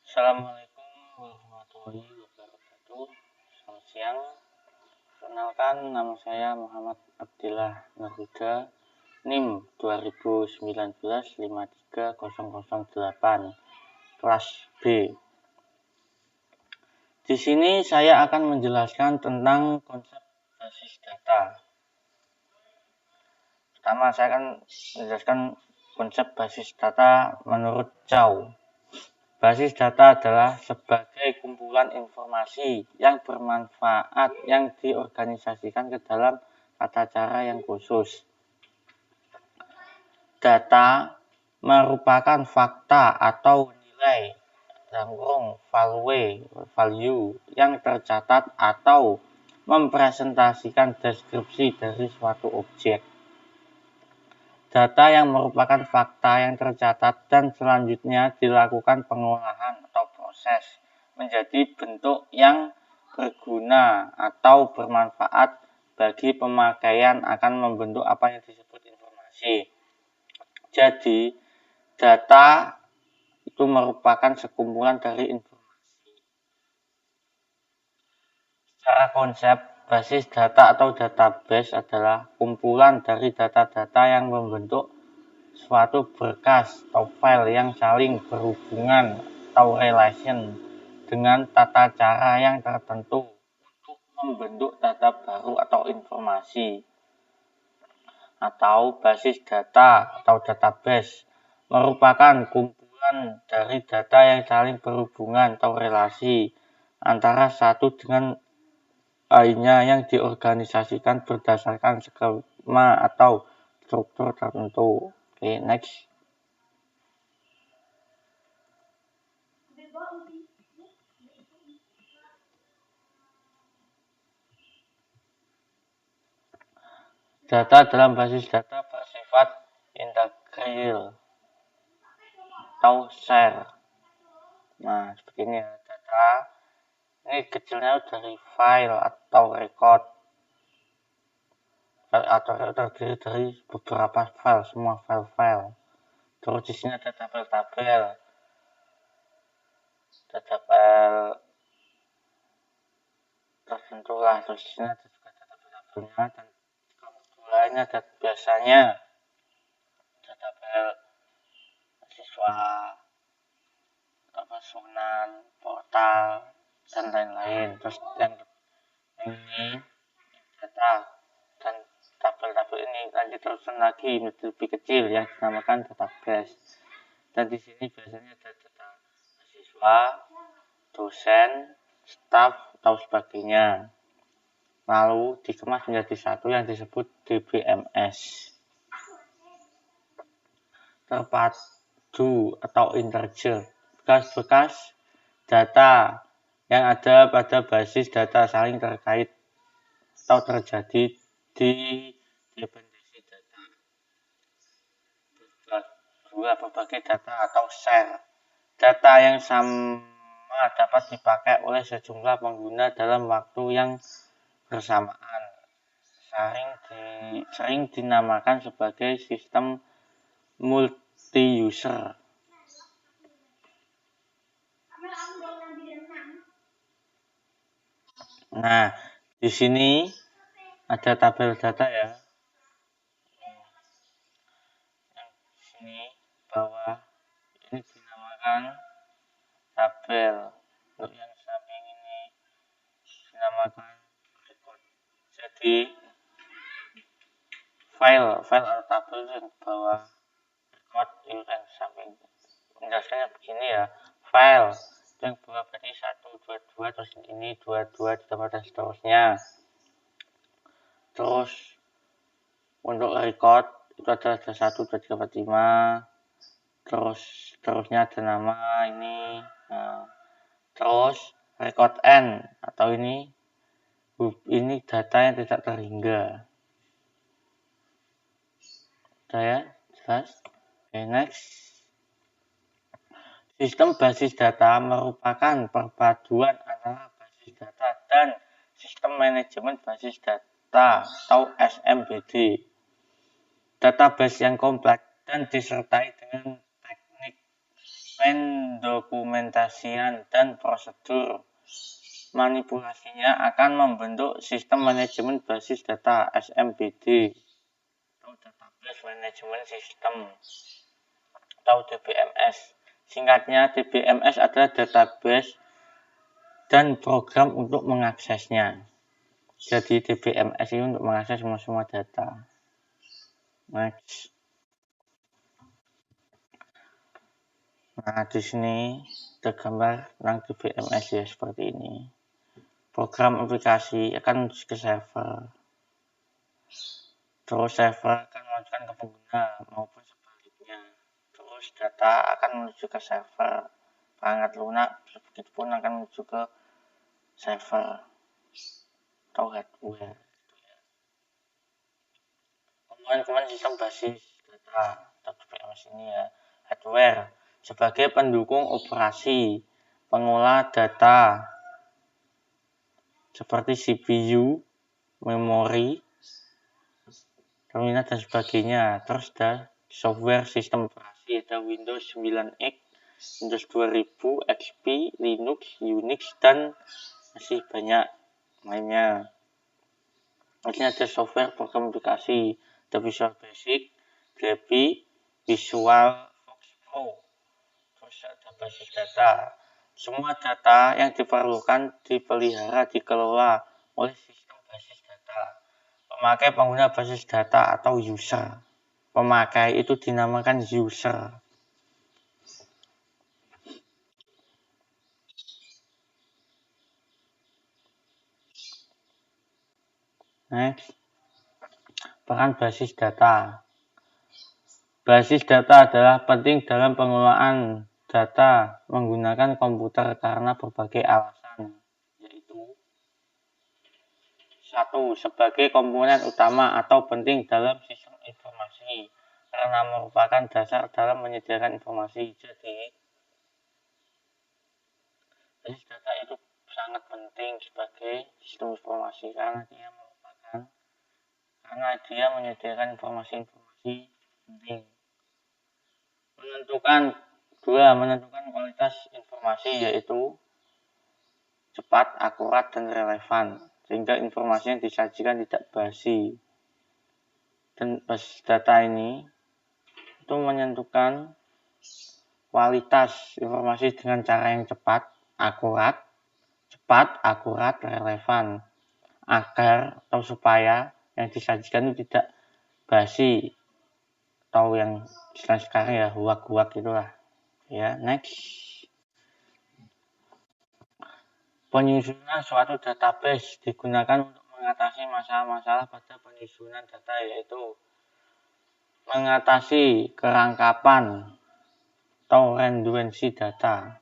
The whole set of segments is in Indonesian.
Assalamualaikum warahmatullahi wabarakatuh. Selamat siang. Perkenalkan, nama saya Muhammad Abdillah Nurhuda, NIM 2019-53008, kelas B. Di sini saya akan menjelaskan tentang konsep basis data. Pertama, saya akan menjelaskan konsep basis data menurut Chow. Basis data adalah sebagai kumpulan informasi yang bermanfaat yang diorganisasikan ke dalam tata cara yang khusus. Data merupakan fakta atau nilai value yang tercatat atau mempresentasikan deskripsi dari suatu objek. Data yang merupakan fakta yang tercatat dan selanjutnya dilakukan pengolahan atau proses menjadi bentuk yang berguna atau bermanfaat bagi pemakaian akan membentuk apa yang disebut informasi. Jadi, data itu merupakan sekumpulan dari informasi. Secara konsep, basis data atau database adalah kumpulan dari data-data yang membentuk suatu berkas atau file yang saling berhubungan atau relation dengan tata cara yang tertentu untuk membentuk data baru atau informasi. Atau basis data atau database merupakan kumpulan dari data yang saling berhubungan atau relasi antara satu dengan lainnya yang diorganisasikan berdasarkan skema atau struktur tertentu. Oke, next. Data dalam basis data bersifat integral atau share. Nah, seperti ini ya. Data ini kecilnya dari file atau record atau terdiri dari beberapa file, semua file-file. Terus di sini ada tabel-tabel tertentu lah. Terus di sini ada juga tabel-tabelnya dan kebetulannya ada biasanya ada tabel siswa, sunan, portal, dan lain-lain. Terus yang ini data dan tabel-tabel ini lanjut terusan lagi menjadi lebih kecil yang dinamakan database. Dan di sini biasanya ada data siswa, dosen, staf atau sebagainya. Lalu dikemas menjadi satu yang disebut DBMS. Terpadu atau integer, bekas-bekas data yang ada pada basis data saling terkait atau terjadi di dependensi data. Dua, berbagai data atau share. Data yang sama dapat dipakai oleh sejumlah pengguna dalam waktu yang bersamaan. Sering dinamakan sebagai sistem multi-user. Nah, di sini ada tabel data ya. Yang di sini bawah ini dinamakan tabel. Untuk yang samping ini dinamakan record. Jadi file atau tabel yang bawah record itu yang samping. Menjelaskannya begini ya. File yang bawah berarti 1, 2, 2, terus ini 2, 2 ditambah dan seterusnya. Terus untuk record itu ada 1, 2, 3, 4, 5. Terusnya ada nama ini. Nah, terus record n atau ini data yang tidak terhingga. Udah ya, jelas? Okay, next. Sistem basis data merupakan perpaduan antara basis data dan sistem manajemen basis data atau SMBD. Database yang kompleks dan disertai dengan teknik pendokumentasian dan prosedur. Manipulasinya akan membentuk sistem manajemen basis data SMBD atau Database Management System atau DBMS. Singkatnya, DBMS adalah database dan program untuk mengaksesnya. Jadi DBMS ini untuk mengakses semua data. Next. Nah, di sini tergambar tentang DBMS ya seperti ini. Program aplikasi akan menuju ke server. Terus server akan mengajukan ke pengguna maupun sebaliknya. Terus data akan menuju ke server. Perangkat lunak begitu pun akan menuju ke server atau hardware. Komponen sistem basis data atau DBMS ini ya. Hardware sebagai pendukung operasi, pengolah data seperti CPU, memori, terminal dan sebagainya. Terus ada software sistem operasi, ada Windows 9X, Windows 2000, XP, Linux, Unix, dan masih banyak lainnya. Ini ada software program aplikasi, ada Visual Basic, Graphy, VisualFox Pro. Terus ada basis data. Semua data yang diperlukan dipelihara, dikelola oleh sistem basis data. Pemakai pengguna basis data atau user. Pemakai itu dinamakan user. Next. Peran basis data. Basis data adalah penting dalam pengelolaan data menggunakan komputer karena berbagai alasan, yaitu 1. Sebagai komponen utama atau penting dalam sistem informasi karena merupakan dasar dalam menyediakan informasi. Jadi basis data itu sangat penting sebagai sistem informasi karena dia menyediakan informasi-informasi penting. Menentukan kualitas informasi yaitu cepat, akurat, dan relevan sehingga informasi yang disajikan tidak basi. Dan basis data ini itu menentukan kualitas informasi dengan cara yang cepat, akurat, relevan agar atau supaya yang disajikan itu tidak basi atau yang istilah sekarang ya huak-huak itulah ya. Next. Penyusunan suatu database digunakan untuk mengatasi masalah-masalah pada penyusunan data, yaitu mengatasi kerangkapan atau redundansi data.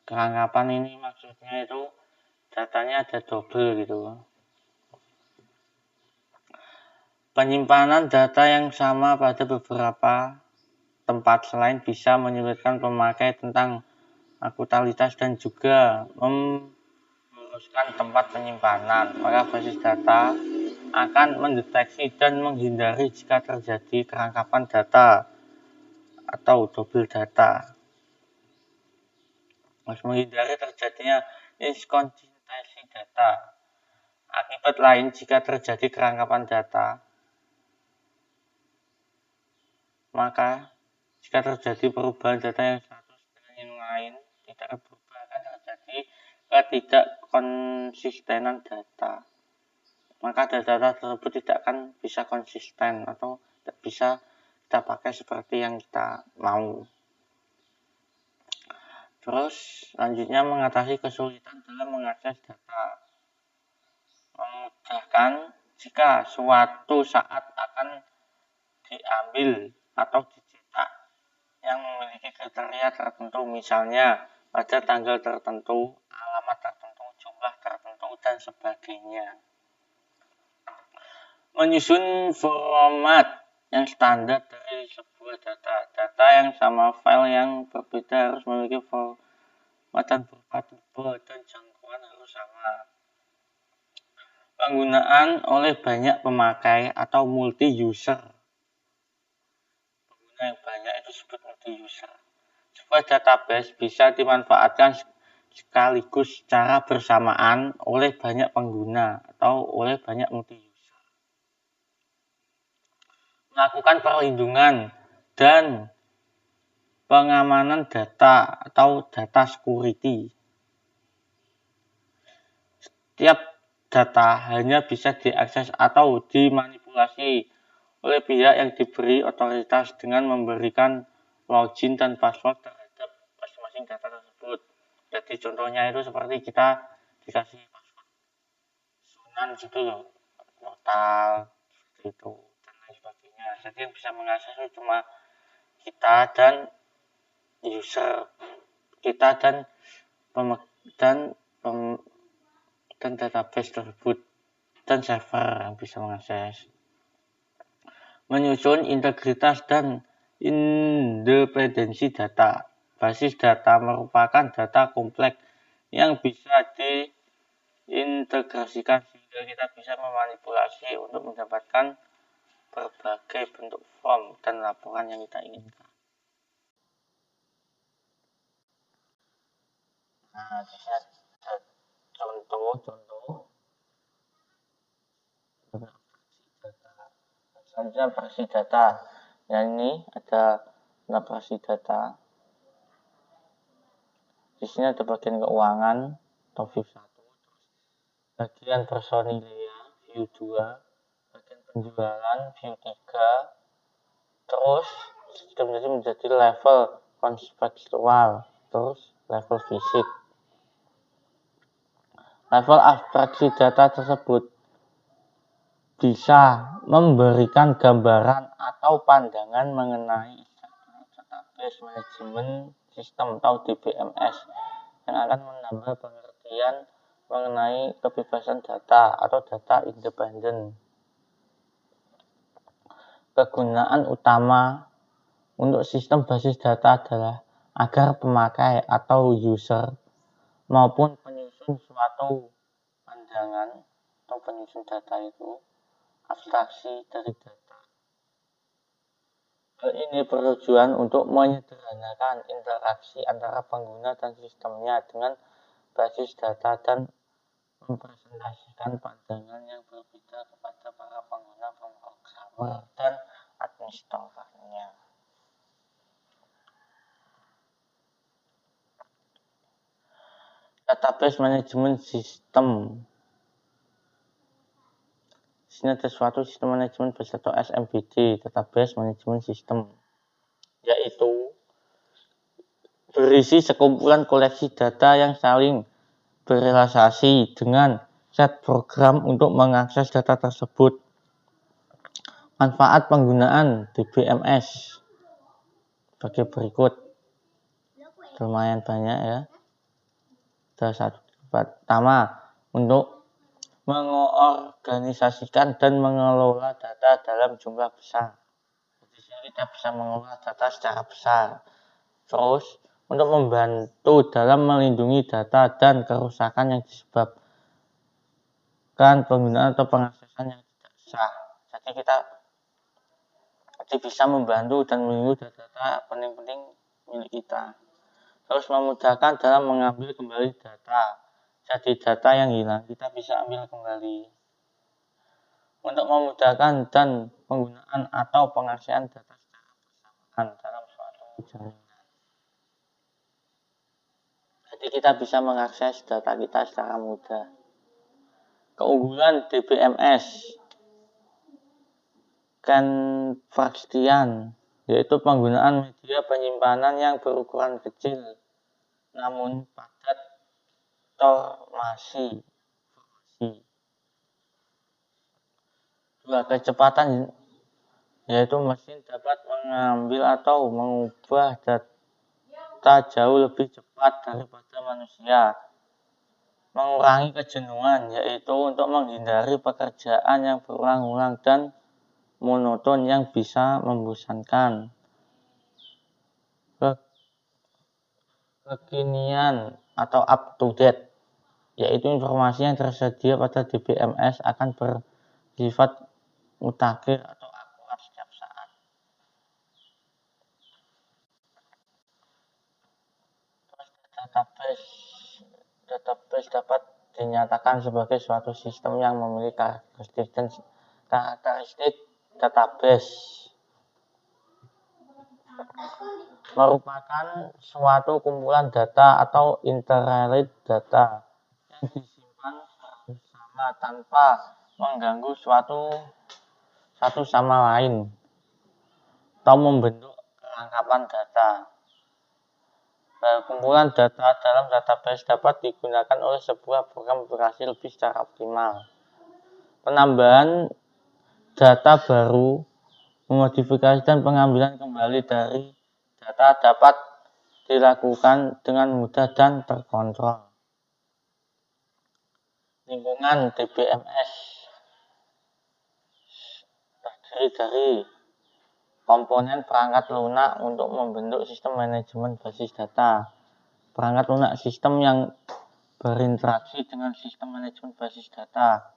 Kerangkapan ini maksudnya itu datanya ada double gitu. Penyimpanan data yang sama pada beberapa tempat selain bisa menyulitkan pemakai tentang akuntabilitas dan juga meluruskan tempat penyimpanan. Maka basis data akan mendeteksi dan menghindari jika terjadi kerangkapan data atau double data. Harus menghindari terjadinya inkonsistensi data. Akibat lain jika terjadi kerangkapan data, maka jika terjadi perubahan data yang satu dengan yang lain tidak berubah, akan terjadi ketidakkonsistenan data. Maka data tersebut tidak akan bisa konsisten atau tidak bisa kita pakai seperti yang kita mau. Terus selanjutnya mengatasi kesulitan dalam mengakses data. Memudahkan jika suatu saat akan diambil atau dicetak yang memiliki kriteria tertentu, misalnya pada tanggal tertentu, alamat tertentu, jumlah tertentu, dan sebagainya. Menyusun format yang standar dari sebuah data yang sama file yang berbeda harus memiliki format dan berupa tipe dan jangkauan harus sama. Penggunaan oleh banyak pemakai atau multi user. yang banyak itu disebut multi-user. Sebuah database bisa dimanfaatkan sekaligus secara bersamaan oleh banyak pengguna atau oleh banyak multi-user. Melakukan perlindungan dan pengamanan data atau data security. Setiap data hanya bisa diakses atau dimanipulasi oleh pihak yang diberi otoritas dengan memberikan login dan password terhadap masing-masing data tersebut. Jadi contohnya itu seperti kita dikasih password Sunan gitu loh, total itu dan lain sebagainya. Jadi yang bisa mengakses itu cuma kita dan user, kita dan database tersebut dan server yang bisa mengakses. Menyusun integritas dan independensi data. Basis data merupakan data kompleks yang bisa diintegrasikan sehingga kita bisa memanipulasi untuk mendapatkan berbagai bentuk form dan laporan yang kita inginkan. Nah, contoh saja versi data. Yang ini ada versi data. Di sini ada bagian keuangan atau view 1, bagian personilnya view 2, bagian penjualan view 3, terus sistem menjadi level konseptual, terus level fisik. Level abstraksi data tersebut bisa memberikan gambaran atau pandangan mengenai database management system atau DBMS yang akan menambah pengertian mengenai kebebasan data atau data independen. Kegunaan utama untuk sistem basis data adalah agar pemakai atau user maupun penyusun suatu pandangan atau penyusun data itu abstraksi dari data. Hal ini bertujuan untuk menyederhanakan interaksi antara pengguna dan sistemnya dengan basis data dan mempresentasikan pandangan yang berbeda kepada para pengguna, pemrogramer, dan administratornya. Database Management System. Di sini ada suatu sistem manajemen base atau SMBD, Database Management System, yaitu berisi sekumpulan koleksi data yang saling berrelasi dengan set program untuk mengakses data tersebut. Manfaat penggunaan DBMS sebagai berikut. Lumayan banyak ya. Ada satu pertama, untuk mengorganisasikan dan mengelola data dalam jumlah besar. Di sini kita bisa mengelola data secara besar. Terus, untuk membantu dalam melindungi data dan kerusakan yang disebabkan penggunaan atau pengaksesan yang tidak sah. Jadi kita bisa membantu dan melindungi data penting-penting milik kita. Terus memudahkan dalam mengambil kembali data. Jadi data yang hilang kita bisa ambil kembali. Untuk memudahkan dan penggunaan atau pengaksesan data secara bersamaan dalam suatu jaringan. Jadi kita bisa mengakses data kita secara mudah. Keunggulan DBMS Kenvastian, yaitu penggunaan media penyimpanan yang berukuran kecil namun padat informasi. Dua, kecepatan, yaitu mesin dapat mengambil atau mengubah data jauh lebih cepat daripada manusia. Mengurangi kejenuhan, yaitu untuk menghindari pekerjaan yang berulang-ulang dan monoton yang bisa membosankan. Kekinian atau up to date, yaitu informasi yang tersedia pada DBMS akan bersifat mutakhir atau akurat setiap saat. database dapat dinyatakan sebagai suatu sistem yang memiliki karakteristik database. Merupakan suatu kumpulan data atau interrelated data yang disimpan bersama tanpa mengganggu satu sama lain atau membentuk kelengkapan data. Kumpulan data dalam database dapat digunakan oleh sebuah program operasi lebih secara optimal. Penambahan data baru, memodifikasi dan pengambilan kembali dari data dapat dilakukan dengan mudah dan terkontrol. Lingkungan DBMS terdiri dari komponen perangkat lunak untuk membentuk sistem manajemen basis data. Perangkat lunak sistem yang berinteraksi dengan sistem manajemen basis data.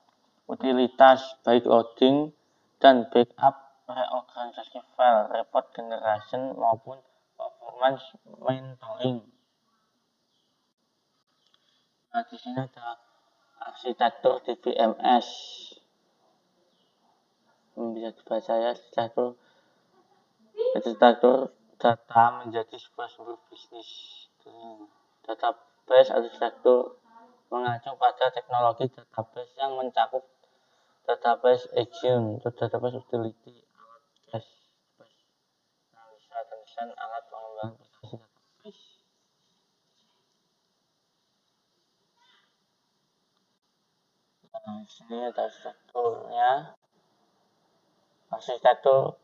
Utilitas baik loading dan backup, reorganisasi file, report generation maupun performance monitoring. Nah, di sini ada arsitektur DBMS. Bisa dibaca ya, arsitektur data menjadi sebuah sumber bisnis. Database arsitektur mengacu pada teknologi database yang mencakup database action, database utility, alat cache, analisa dan desain alat pengembangan aplikasi database. Nah, di sini ada arsitekturnya. Arsitektur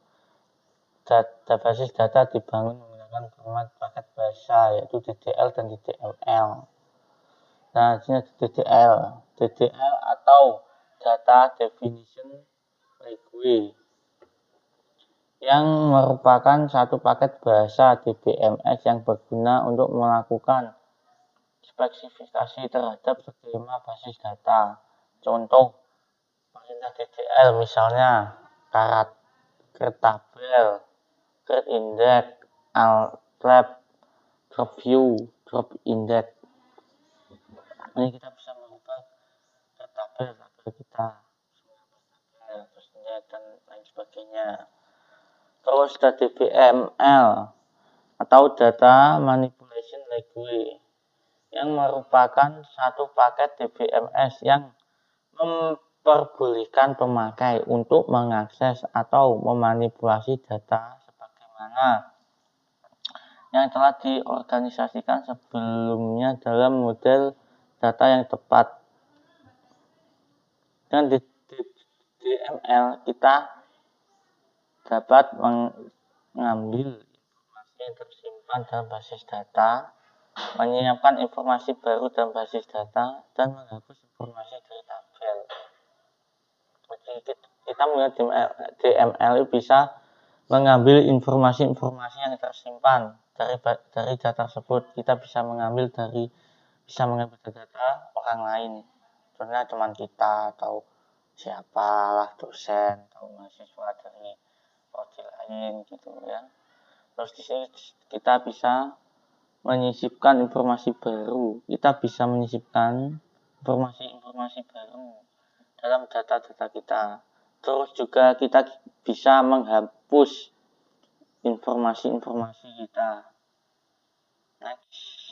basis data dibangun menggunakan format paket bahasa yaitu DDL dan DDML. Nah, di sini ada DDL atau Data Definition Language yang merupakan satu paket bahasa DBMS yang berguna untuk melakukan spesifikasi terhadap skema basis data. Contoh perintah DDL misalnya create tabel, create index, alt-tab, drop view, drop index. Ini kita bisa mengubah tabel kita, terus index dan lain sebagainya. Terus ada DBML atau Data Manipulation Language yang merupakan satu paket DBMS yang memperbolehkan pemakai untuk mengakses atau memanipulasi data sebagaimana yang telah diorganisasikan sebelumnya dalam model data yang tepat. Dengan DML kita dapat mengambil informasi yang tersimpan dalam basis data, menyiapkan informasi baru dalam basis data, dan menghapus informasi dari tabel. Jadi kita melihat DML bisa mengambil informasi-informasi yang tersimpan dari data tersebut. Kita bisa mengambil data orang lain, contohnya teman kita atau siapalah, dosen atau mahasiswa dari prodi lain gitu ya. Terus di sini kita bisa menyisipkan informasi baru. Kita bisa menyisipkan informasi baru dalam data-data kita. Terus juga kita bisa menghapus informasi-informasi kita. Next.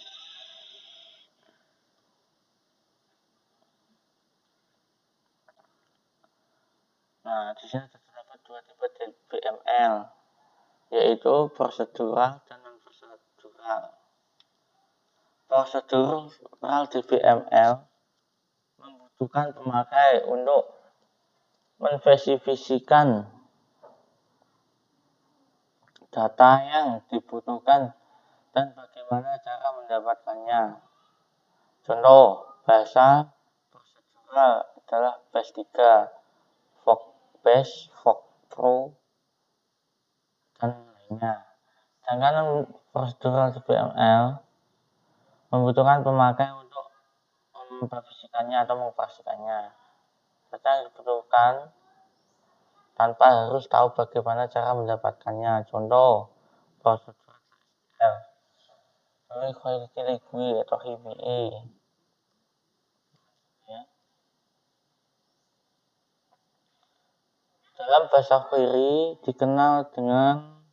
Nah, di sini terdapat dua tipe DBML, yaitu prosedural dan non-prosedural. Prosedural DBML membutuhkan pemakai untuk menspesifikasikan data yang dibutuhkan dan bagaimana cara mendapatkannya. Contoh, bahasa prosedural adalah base 3, Base, Pro, dan lainnya. Sedangkan prosedural DBML membutuhkan pemakai untuk memverifikasikannya atau mengoperasikannya. Data yang dibutuhkan tanpa harus tahu bagaimana cara mendapatkannya. Contoh, prosedural SQL, Quality Language atau QBE. Dalam bahasa query dikenal dengan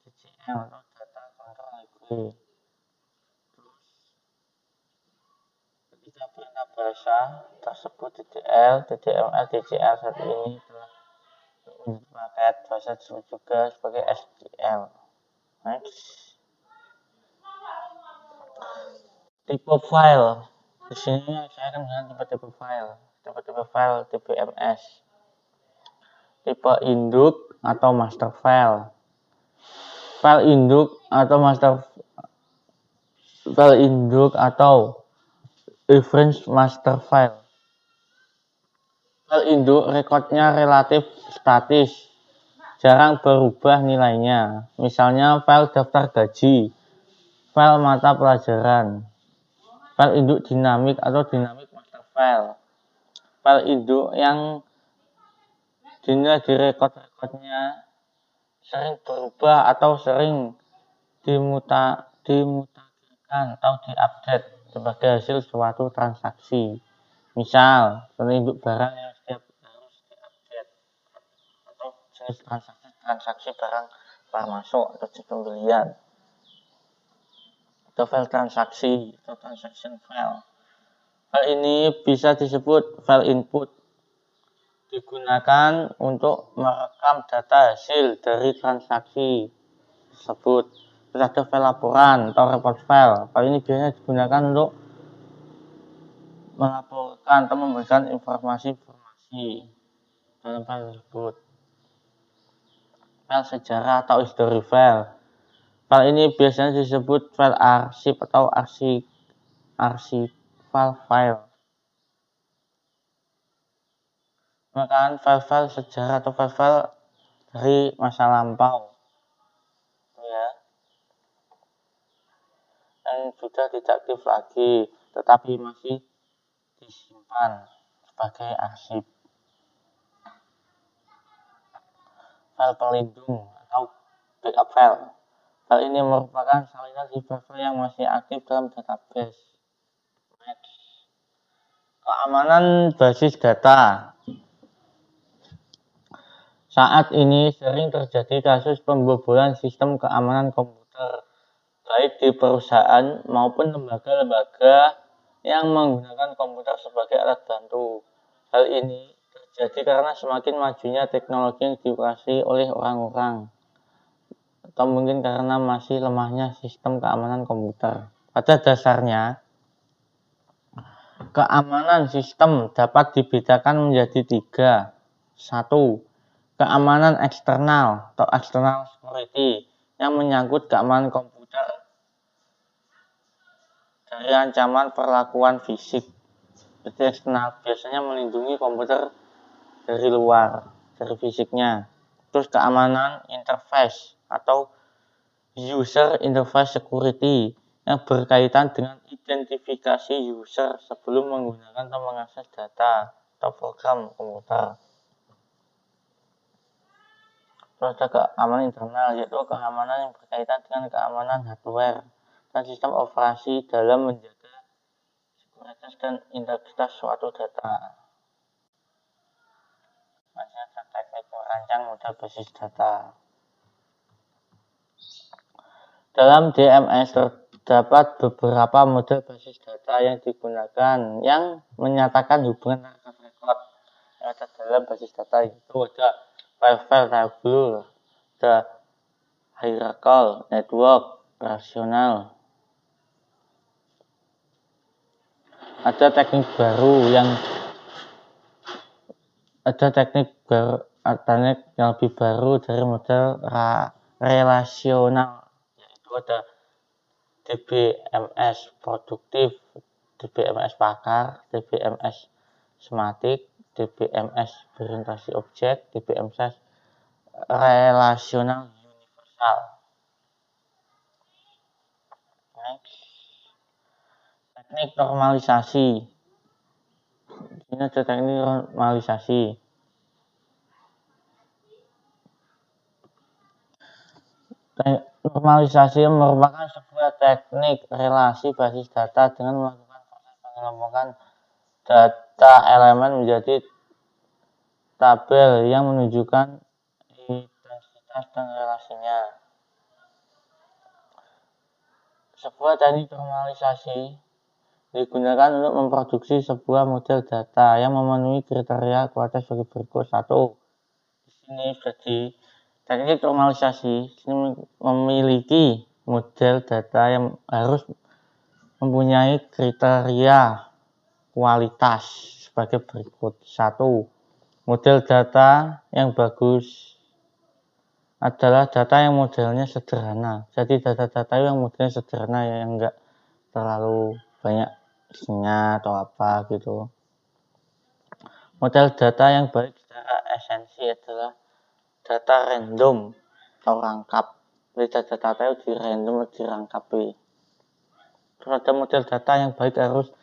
DCL atau Data Control Library. Ketika perintah bahasa tersebut DDL, DDML, DCL saat ini telah menjadi paket bahasa disebut juga sebagai SDL. Next. Tipe file. Di sini saya akan menggunakan tipe file. Tipe file DBMS. Tipe induk atau master file. File induk atau reference master file. File induk rekodnya relatif statis, jarang berubah nilainya. Misalnya file daftar gaji, file mata pelajaran. File induk dinamik atau dinamik master file. File induk yang dinilai di rekodnya sering berubah atau sering dimutakhirkan atau diupdate sebagai hasil suatu transaksi. Misal, file induk barang yang setiap harus diupdate atau jenis transaksi barang keluar masuk atau jenis pembelian. Atau file transaksi atau transaction file. File ini bisa disebut file input. Digunakan untuk merekam data hasil dari transaksi tersebut. Terus ada file laporan atau report file. File ini biasanya digunakan untuk melaporkan atau memberikan informasi dalam file tersebut. File sejarah atau history file. File ini biasanya disebut file arsip atau archival file. Maka file-file sejarah atau file-file dari masa lampau, ya, yang sudah tidak aktif lagi, tetapi masih disimpan sebagai arsip. File pelindung atau backup file. File ini merupakan salinan file yang masih aktif dalam database. Next. Keamanan basis data. Saat ini sering terjadi kasus pembobolan sistem keamanan komputer, baik di perusahaan maupun lembaga-lembaga yang menggunakan komputer sebagai alat bantu. Hal ini terjadi karena semakin majunya teknologi yang dikuasai oleh orang-orang, atau mungkin karena masih lemahnya sistem keamanan komputer. Pada dasarnya, keamanan sistem dapat dibedakan menjadi 3. 1. Keamanan eksternal atau external security yang menyangkut keamanan komputer dari ancaman perlakuan fisik. Jadi eksternal biasanya melindungi komputer dari luar, dari fisiknya. Terus keamanan interface atau user interface security yang berkaitan dengan identifikasi user sebelum menggunakan atau mengakses data atau program komputer. Terus ada keamanan internal, yaitu keamanan yang berkaitan dengan keamanan hardware dan sistem operasi dalam menjaga sekuritas dan integritas suatu data. Macam teknik merancang model basis data. Dalam DMS terdapat beberapa model basis data yang digunakan yang menyatakan hubungan record yang ada dalam basis data itu ada file table, ada hierarchical, network, rasional. Ada teknik yang lebih baru dari model relasional, yaitu ada DBMS produktif, DBMS pakar, DBMS sematik, DBMS berorientasi objek, DBMS relasional universal. Next. Teknik normalisasi. Ini ada teknik normalisasi. Normalisasi merupakan sebuah teknik relasi basis data dengan melakukan proses pengelompokan data elemen menjadi tabel yang menunjukkan intensitas dan relasinya. Sebuah teknik normalisasi digunakan untuk memproduksi sebuah model data yang memenuhi kriteria kualitas sebagai berikut. 1. Di sini jadi teknik normalisasi memiliki model data yang harus mempunyai kriteria kualitas sebagai berikut. 1. Model data yang bagus adalah data yang modelnya sederhana. Jadi data-data yang modelnya sederhana yang enggak terlalu banyak isinya atau apa gitu. Model data yang baik secara esensi adalah data random atau rangkap. Jadi data-data itu di random atau dirangkapi. Terus ada model data yang baik harus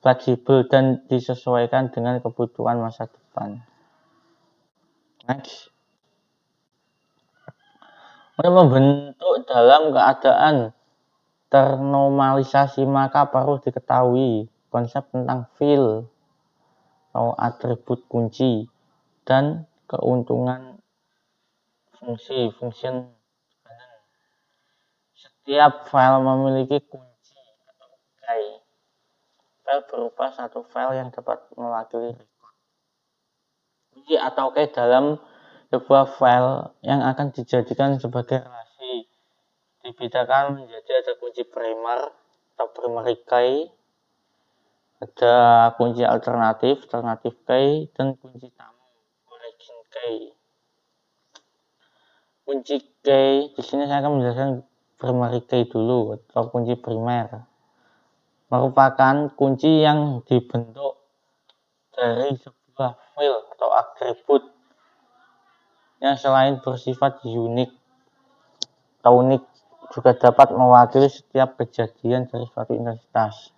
fleksibel dan disesuaikan dengan kebutuhan masa depan. Next. Untuk membentuk dalam keadaan ternormalisasi maka perlu diketahui konsep tentang field atau atribut kunci dan keuntungan function. Setiap file memiliki kunci atau key. File berupa satu file yang dapat mewakili record. Kunci atau key dalam sebuah file yang akan dijadikan sebagai relasi dibedakan menjadi ada kunci primer atau primary key, ada kunci alternatif key, dan kunci tamu origin key. Kunci key di sini saya akan menjelaskan primary key dulu atau kunci primer. Merupakan kunci yang dibentuk dari sebuah field atau atribut yang selain bersifat unik atau unik juga dapat mewakili setiap kejadian dari suatu intensitas.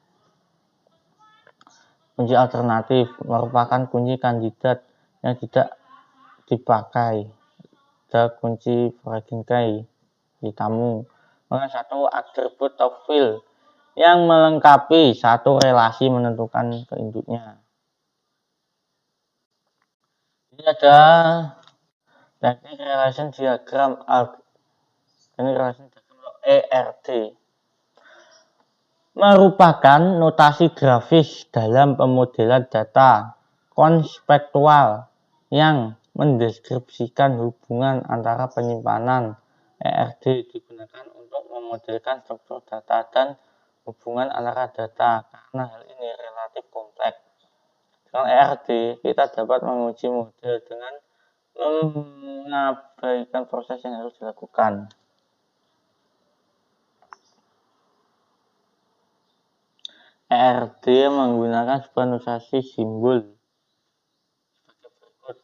Kunci alternatif merupakan kunci kandidat yang tidak dipakai. Ada kunci origin key di tamu dengan satu atribut atau field yang melengkapi satu relasi menentukan keinduknya. Ini ada teknik relation diagram ERD. Merupakan notasi grafis dalam pemodelan data konseptual yang mendeskripsikan hubungan antara penyimpanan. ERD digunakan untuk memodelkan struktur data dan hubungan antara data karena hal ini relatif kompleks. Dengan ERD kita dapat menguji model dengan mengabaikan proses yang harus dilakukan. ERD menggunakan sebuah notasi simbol sebagai berikut.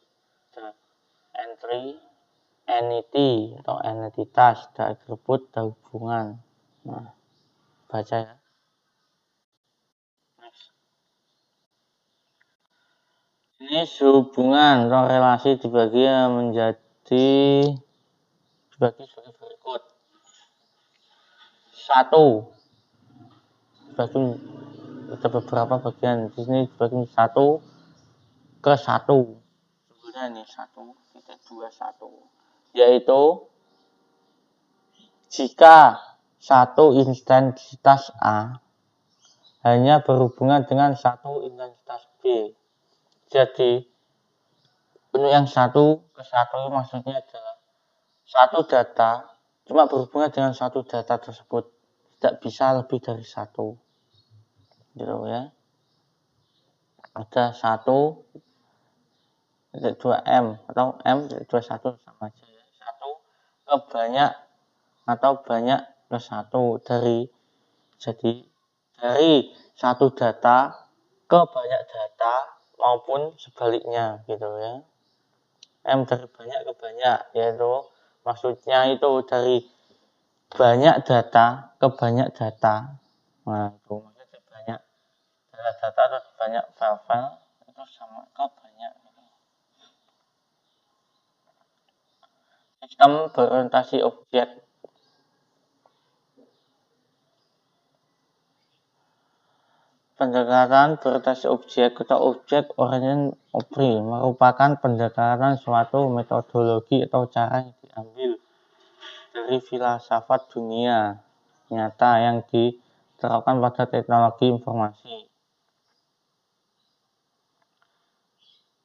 Entry, entity atau entitas, atribut, dan hubungan. Nah, baca ya. Next. Ini hubungan atau relasi dibagi sebagai berikut. 1. Dibagi ada beberapa bagian. Di sini dibagi 1 ke 1. Sebenarnya ini 1,21. Yaitu jika satu intensitas A hanya berhubungan dengan satu intensitas B. Jadi untuk yang 1 ke 1 maksudnya adalah satu data cuma berhubungan dengan satu data tersebut, tidak bisa lebih dari 1. Gitu ya. Ada 1 2M atau M21 sama aja ya. 1 ke banyak atau banyak ke 1 jadi dari satu data ke banyak data maupun sebaliknya gitu ya. M dari banyak ke banyak, yaitu maksudnya itu dari banyak data ke banyak data. Nah, itu maksudnya banyak data atau banyak file-file itu sama ke banyak. Sistem berorientasi objek. Pendekatan berorientasi objek atau objek oriented approach merupakan pendekatan suatu metodologi atau cara yang diambil dari filsafat dunia nyata yang diterapkan pada teknologi informasi.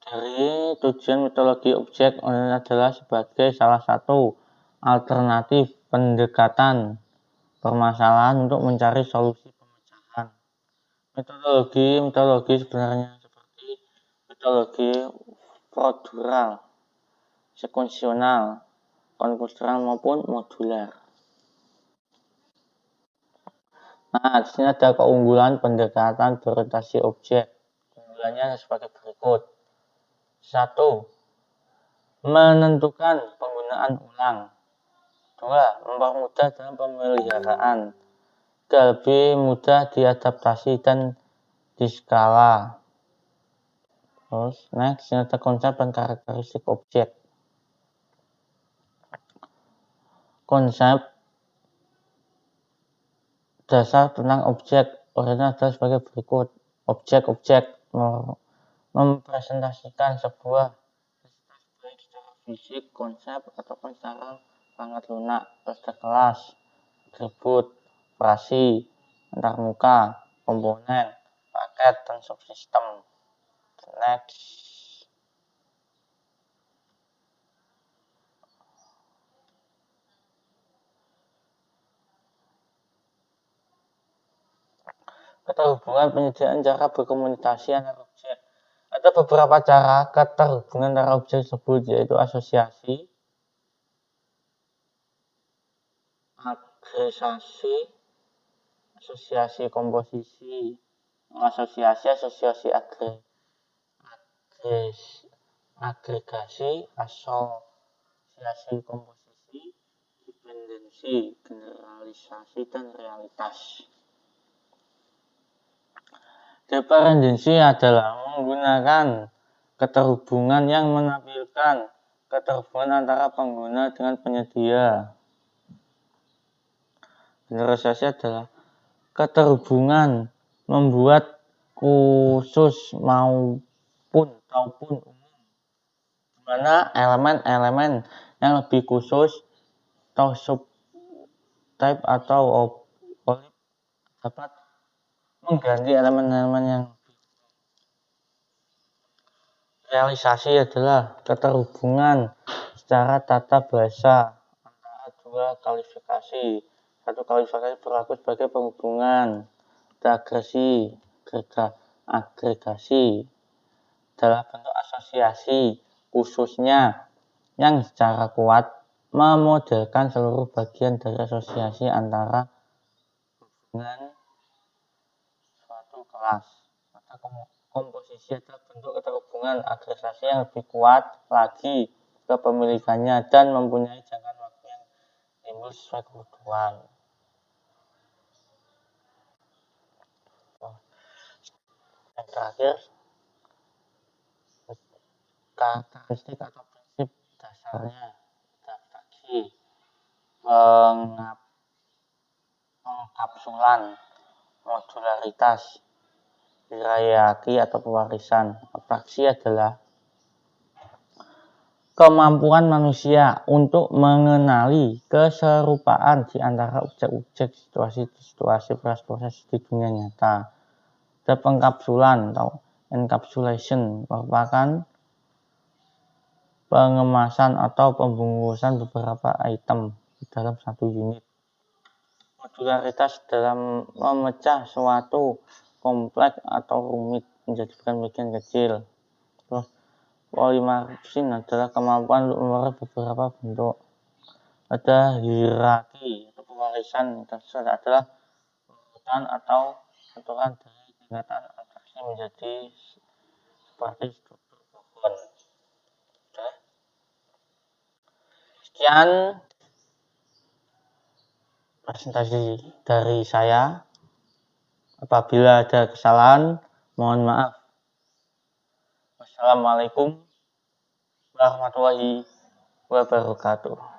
Dari tujuan metodologi objek adalah sebagai salah satu alternatif pendekatan permasalahan untuk mencari solusi pemecahan. Metodologi sebenarnya seperti metodologi prosedural, sekuensional, konstruksional maupun modular. Nah, di sini ada keunggulan pendekatan berorientasi objek. Keunggulannya sebagai berikut. 1. Menentukan penggunaan ulang. 2. Mempermudah dalam pemeliharaan. 3. Lebih mudah diadaptasi dan diskala. Terus, next, ini ada konsep dan karakteristik objek. Konsep dasar tentang objek orientasi adalah sebagai berikut. Objek-objek mempresentasikan sebuah baik secara fisik, konsep, ataupun secara sangat lunak, pada kelas, atribut, operasi, antarmuka, komponen, paket, dan subsistem. Next. Keterhubungan penyediaan cara berkomunikasi antar objek. Ada beberapa cara keterhubungan antara objek tersebut, yaitu asosiasi, agregasi, asosiasi komposisi, asosiasi agregasi, asosiasi komposisi, dependensi, generalisasi, dan realitas. Dependensi adalah menggunakan keterhubungan yang menampilkan keterhubungan antara pengguna dengan penyedia. Generalisasi adalah keterhubungan membuat khusus maupun umum, di mana elemen-elemen yang lebih khusus atau subtype atau polip dapat mengganti elemen-elemen yang realisasi adalah keterhubungan secara tata bahasa antara dua kualifikasi. Satu kualifikasi berlaku sebagai penghubungan, agregasi dalam bentuk asosiasi, khususnya yang secara kuat memodelkan seluruh bagian dari asosiasi antara hubungan suatu kelas. Maka komposisi adalah bentuk keterhubungan agregasi yang lebih kuat lagi kepemilikannya dan mempunyai jangka waktu yang timbul sesuai kebutuhan. Yang terakhir, karakteristik atau prinsip dasarnya abstraksi, pengkapsulan, modularitas, hierarki atau pewarisan. Abstraksi adalah kemampuan manusia untuk mengenali keserupaan di antara objek-objek, situasi, proses di dunia nyata. Dan pengkapsulan atau encapsulation merupakan pengemasan atau pembungkusan beberapa item di dalam satu unit. Modularitas dalam memecah suatu kompleks atau rumit menjadi bagian kecil. Terus polimorfisme adalah kemampuan untuk memperoleh beberapa bentuk. Ada hierarki atau pewarisan, tersebut adalah urutan atau aturan dari tingkatan abstraksi menjadi seperti struktur pohon. Sekian presentasi dari saya. Apabila ada kesalahan, mohon maaf. Wassalamualaikum warahmatullahi wabarakatuh.